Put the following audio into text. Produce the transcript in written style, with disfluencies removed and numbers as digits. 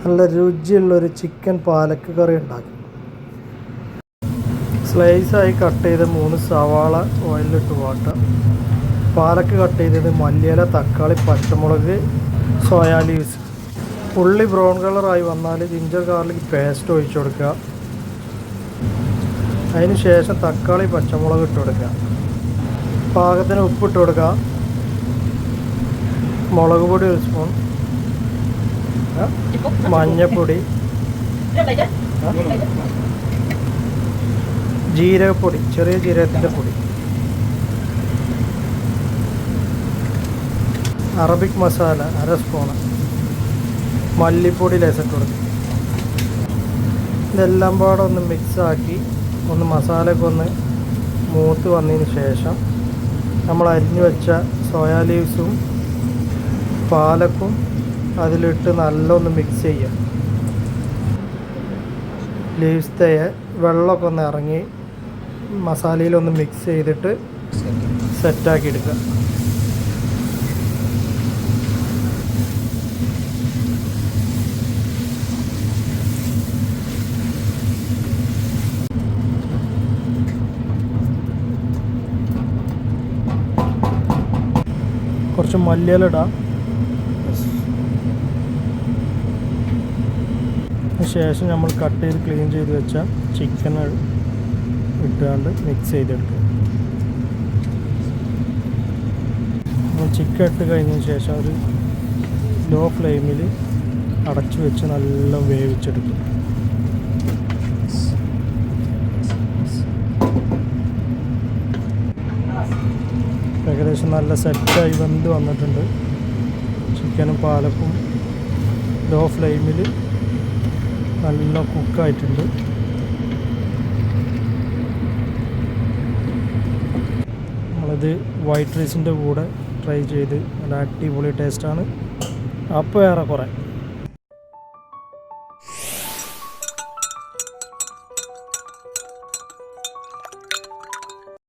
നല്ല രുചിയുള്ളൊരു ചിക്കൻ പാലക്ക് കറി ഉണ്ടാക്കി. സ്ലൈസായി കട്ട് ചെയ്ത് 3 സവാള ഓയിലിട്ട് വാട്ടുക. പാലക്ക് കട്ട് ചെയ്തത്, മല്ലിയില, തക്കാളി, പച്ചമുളക്, സോയാ ലീവ്സ്. ഉള്ളി ബ്രൗൺ കളറായി വന്നാൽ ജിഞ്ചർ ഗാർലിക് പേസ്റ്റ് ഒഴിച്ചു കൊടുക്കുക. അതിന് ശേഷം തക്കാളി, പച്ചമുളക് ഇട്ട് കൊടുക്കുക. പാകത്തിന് ഉപ്പിട്ട് കൊടുക്കുക. മുളക് പൊടി 1 സ്പൂൺ, മഞ്ഞൾപ്പൊടി, ജീരകപ്പൊടി, ചെറിയ ജീരകത്തിൻ്റെ പൊടി, അറബിക് മസാല 1/2 സ്പൂണ്, മല്ലിപ്പൊടി ലേശം കൊടുക്കും. ഇതെല്ലാം പാടെ ഒന്ന് മിക്സാക്കി മസാലയൊക്കെ ഒന്ന് മൂത്ത് വന്നതിന് ശേഷം നമ്മൾ അരിഞ്ഞു വെച്ച സോയാ ലീവ്സും പാലക്കും അതിലിട്ട് നല്ലൊന്ന് മിക്സ് ചെയ്യുക. ലീവ്സ് വെള്ളമൊക്കെ ഒന്ന് ഇറങ്ങി മസാലയിലൊന്ന് മിക്സ് ചെയ്തിട്ട് സെറ്റാക്കി എടുക്കുക. കുറച്ച് മല്ലിയില ഇടാം. ശേഷം നമ്മൾ കട്ട് ചെയ്ത് ക്ലീൻ ചെയ്ത് വെച്ച ചിക്കൻ ഇട്ടുകൊണ്ട് മിക്സ് ചെയ്തെടുക്കുക. ചിക്കൻ ഇട്ട് കഴിഞ്ഞതിന് ശേഷം ഒരു ലോ ഫ്ലെയിമിൽ അടച്ചു വെച്ച് നല്ല വേവിച്ചെടുക്കും. ഏകദേശം നല്ല സെറ്റായി വെന്ത് വന്നിട്ടുണ്ട്. ചിക്കനും പാലക്കും ലോ ഫ്ലെയിമിൽ നല്ല കുക്കായിട്ടുണ്ട്. നമ്മളിത് വൈറ്റ് റൈസിൻ്റെ കൂടെ ട്രൈ ചെയ്ത് നല്ല അടിപൊളി ടേസ്റ്റാണ്. അപ്പോൾ ഏറെക്കുറെ